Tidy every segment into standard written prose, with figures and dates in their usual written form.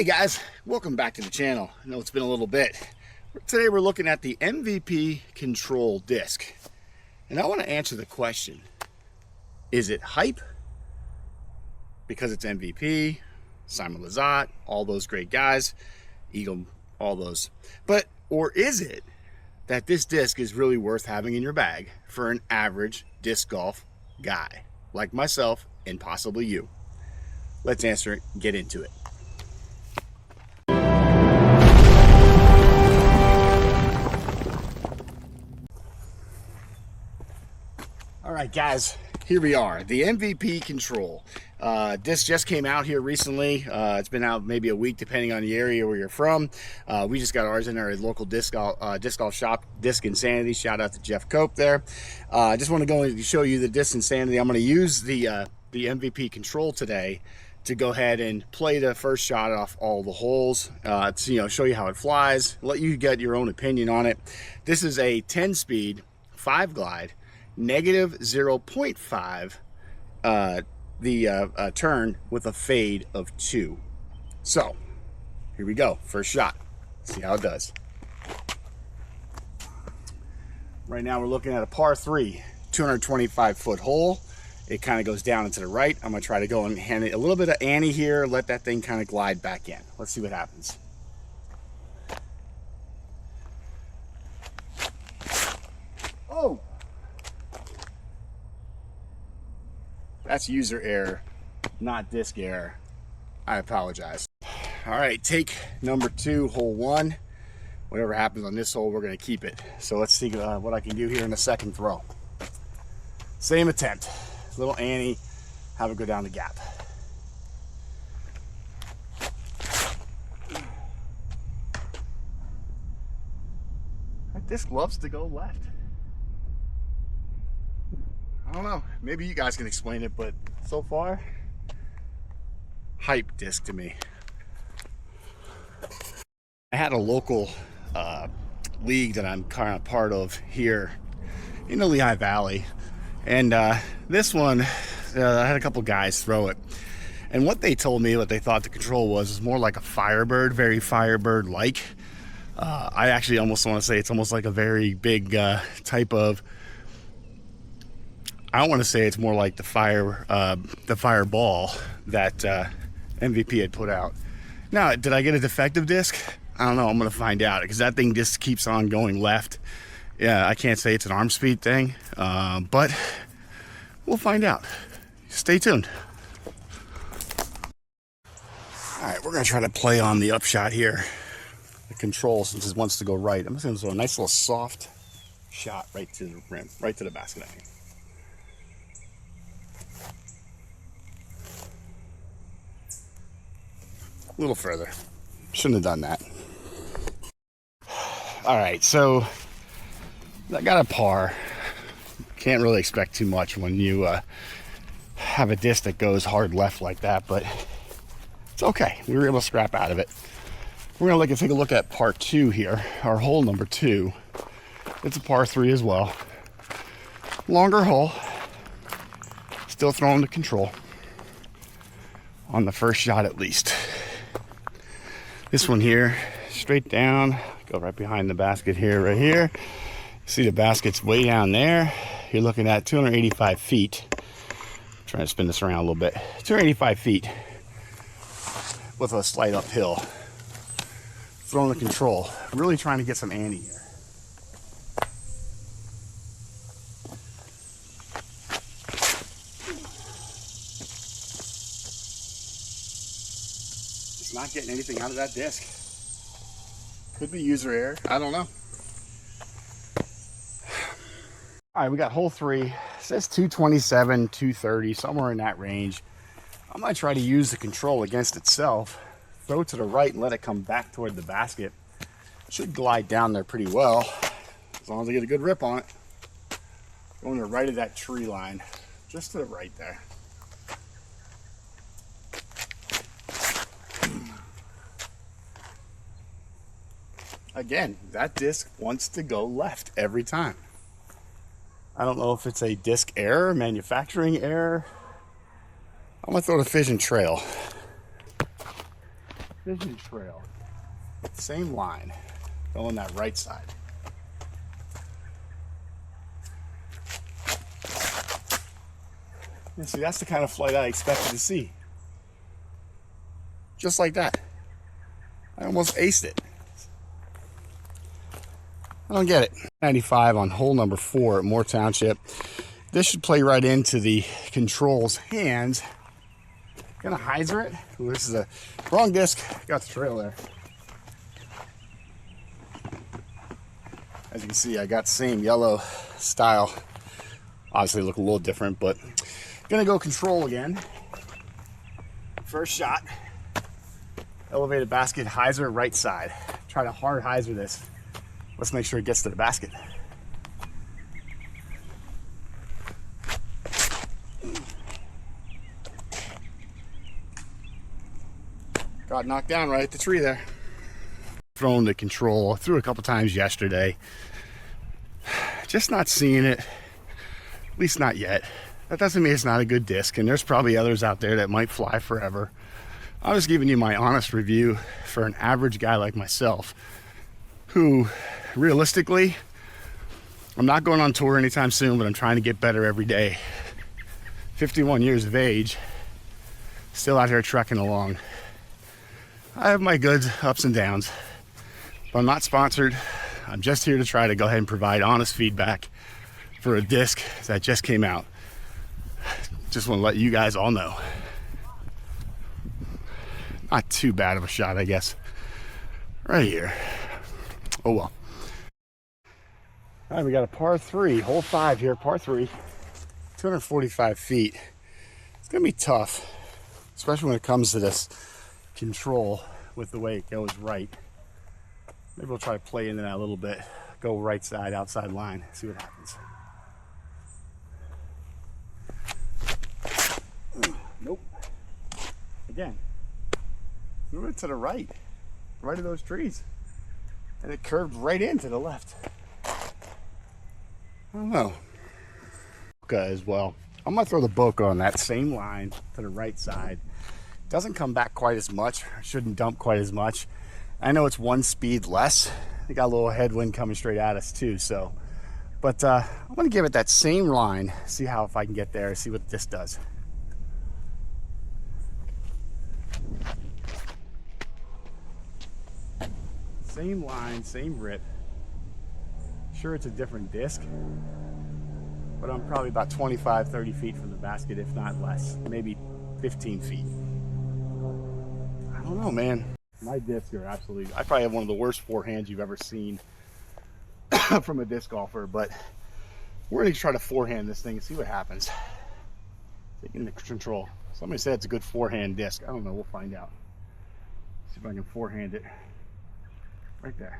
Hey guys, welcome back to the channel. I know it's been a little bit. Today we're looking at the MVP control disc. And I want to answer the question, is it hype? Because it's MVP, Simon Lizotte, all those great guys, Eagle, all those. Or is it that this disc is really worth having in your bag for an average disc golf guy like myself and possibly you? Let's answer it, get into it. All right, guys, here we are, the MVP control. Disc just came out here recently. It's been out maybe a week, depending on the area where you're from. We just got ours in our local disc golf shop, Disc Insanity. Shout out to Jeff Cope there. I just want to go and show you the Disc Insanity. I'm going to use the MVP control today to go ahead and play the first shot off all the holes. To show you how it flies, let you get your own opinion on it. This is a 10-speed 5-glide. Negative 0.5 turn with a fade of 2. So here we go, first shot. See how it does. Right now we're looking at a par 3 225-foot hole. It kind of goes down and to the right. I'm gonna try to go and hand it a little bit of Annie here, let that thing kind of glide back in. Let's see what happens. Oh, that's user error, not disc error. I apologize. All right, take number 2, hole 1. Whatever happens on this hole, we're gonna keep it. So let's see what I can do here in the second throw. Same attempt, little Annie, have it go down the gap. That disc loves to go left. I don't know, maybe you guys can explain it, but so far, hype disc to me. I had a local league that I'm kind of part of here in the Lehigh Valley, and this one, I had a couple guys throw it, and what they told me, what they thought the control was more like a Firebird, very Firebird-like. I actually almost want to say it's almost like a very big type of, I don't want to say it's more like the Fireball that MVP had put out. Now, did I get a defective disc? I don't know. I'm going to find out because that thing just keeps on going left. Yeah, I can't say it's an arm speed thing, but we'll find out. Stay tuned. All right, we're going to try to play on the upshot here. The control, since it wants to go right. I'm just going to throw a nice little soft shot right to the rim, right to the basket. I mean. A little further. Shouldn't have done that. All right, so I got a par. Can't really expect too much when you have a disc that goes hard left like that, but it's okay. We were able to scrap out of it. We're gonna take a look at par 2 here, our hole number 2. It's a par 3 as well. Longer hole. Still throwing the control on the first shot at least. This one here, straight down, go right behind the basket here, right here. See the basket's way down there. You're looking at 285 feet. I'm trying to spin this around a little bit. 285 feet with a slight uphill. Throwing the control, really trying to get some Annie here. Not getting anything out of that disc. Could be user error, I don't know. All right, we got hole 3. It says 227, 230, somewhere in that range. I'm gonna try to use the control against itself, throw it to the right and let it come back toward the basket. Should glide down there pretty well, as long as I get a good rip on it. Going to the right of that tree line, just to the right there. Again, that disc wants to go left every time. I don't know if it's a disc error, manufacturing error. I'm gonna throw the Fission Trail. Vision trail. Same line. Go on that right side. And see, that's the kind of flight I expected to see. Just like that. I almost aced it. I don't get it. 95 on hole number 4 at Moore Township. This should play right into the control's hands. Gonna Hyzer it. Ooh, this is a wrong disc. Got the trail there. As you can see, I got the same yellow style. Obviously look a little different, but gonna go control again. First shot. Elevated basket, Hyzer right side. Try to hard Hyzer this. Let's make sure it gets to the basket. Got knocked down right at the tree there. Thrown the control, threw a couple times yesterday. Just not seeing it, at least not yet. That doesn't mean it's not a good disc, and there's probably others out there that might fly forever. I'm just giving you my honest review for an average guy like myself, who realistically, I'm not going on tour anytime soon, but I'm trying to get better every day. 51 years of age, still out here trekking along. I have my good ups and downs, but I'm not sponsored. I'm just here to try to go ahead and provide honest feedback for a disc that just came out. Just want to let you guys all know. Not too bad of a shot, I guess. Right here. Oh well. All right, we got a par 3, hole 5 here, par 3. 245 feet. It's gonna be tough, especially when it comes to this control with the way it goes right. Maybe we'll try to play into that a little bit. Go right side, outside line, see what happens. Nope. Again, move it to the right of those trees. And it curved right into the left. I don't know. Boca as well. I'm gonna throw the Boca on that same line to the right side. Doesn't come back quite as much, shouldn't dump quite as much. I know it's one speed less. We got a little headwind coming straight at us too, so. But I'm gonna give it that same line, see how if I can get there, see what this does. Same line, same rip. Sure, it's a different disc, but I'm probably about 25, 30 feet from the basket, if not less, maybe 15 feet. I don't know, man. My discs are absolutely, I probably have one of the worst forehands you've ever seen from a disc golfer, but we're gonna try to forehand this thing and see what happens. Taking the control. Somebody said it's a good forehand disc. I don't know, we'll find out. See if I can forehand it. Right there.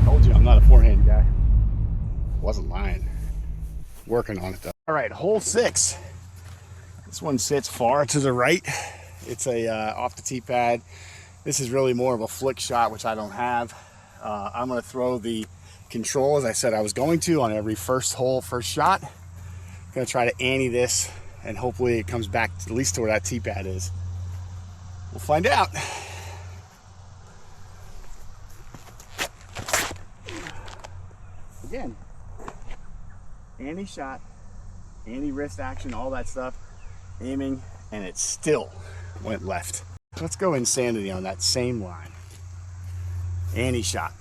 Told you I'm not a forehand guy. Wasn't lying. Working on it though. All right, hole 6. This one sits far to the right. It's a off the tee pad. This is really more of a flick shot, which I don't have. I'm gonna throw the control as I said I was going to on every first hole, first shot. Gonna try to ante this and hopefully it comes back at least to where that tee pad is. We'll find out. Again, ante shot, ante wrist action, all that stuff, aiming, and it still went left. Let's go insanity on that same line. Ante shot.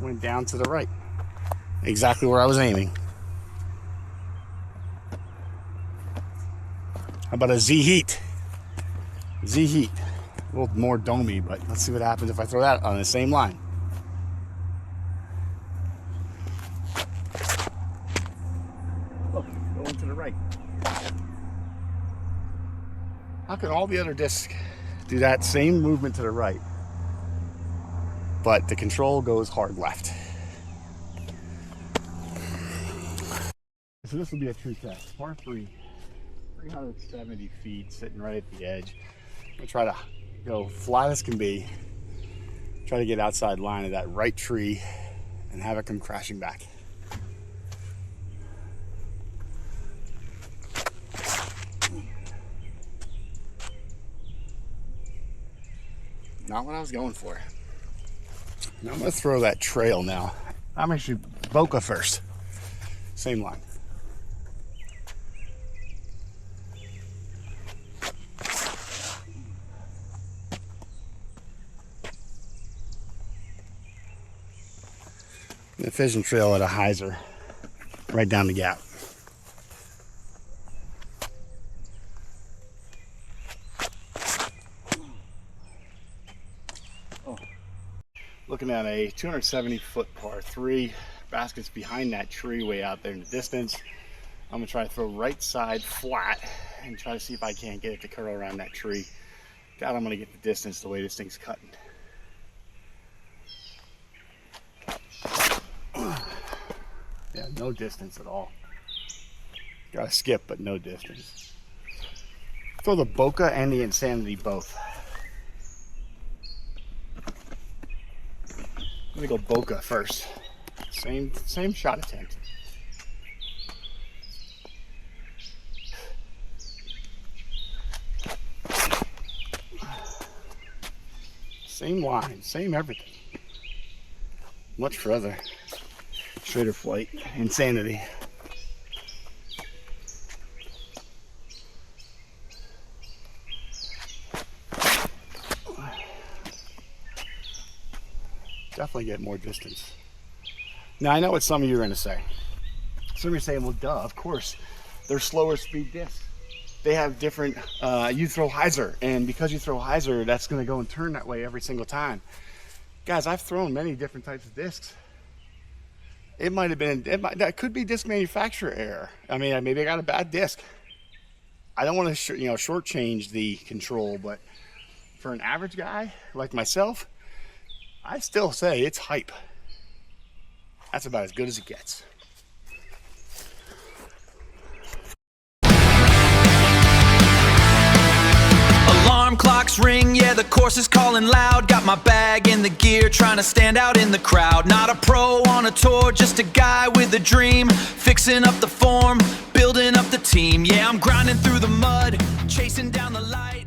Went down to the right. Exactly where I was aiming. How about a Z-Heat? Z-Heat. A little more domey, but let's see what happens if I throw that on the same line. Look, going to the right. How can all the other discs do that same movement to the right, but the control goes hard left? So this will be a true test. Par 3. 370 feet sitting right at the edge. I'm gonna try to go flat as can be, try to get outside line of that right tree and have it come crashing back. Not what I was going for. Now I'm gonna throw that trail now. I'm actually Boca first. Same line. The fishing trail at a Hyzer, right down the gap. Looking at a 270-foot par 3, baskets behind that tree way out there in the distance. I'm gonna try to throw right side flat and try to see if I can't get it to curl around that tree. God, I'm gonna get the distance the way this thing's cutting. Yeah, no distance at all. Gotta skip, but no distance. Throw the Boca and the Insanity both. Let me go Boca first. Same shot attempt. Same line, same everything. Much further. Straighter flight. Insanity. Definitely get more distance. Now I know what some of you are going to say. Some of you are saying, well duh, of course, they're slower speed discs. They have different, you throw Hyzer, and because you throw Hyzer, that's going to go and turn that way every single time. Guys, I've thrown many different types of discs. It might have been, that could be disc manufacturer error. I mean, maybe I got a bad disc. I don't want to shortchange the control, but for an average guy like myself, I still say it's hype. That's about as good as it gets. Alarm clocks ring, yeah, the course is calling loud. Got my bag in the gear, trying to stand out in the crowd. Not a pro on a tour, just a guy with a dream. Fixing up the form, building up the team. Yeah, I'm grinding through the mud, chasing down the light.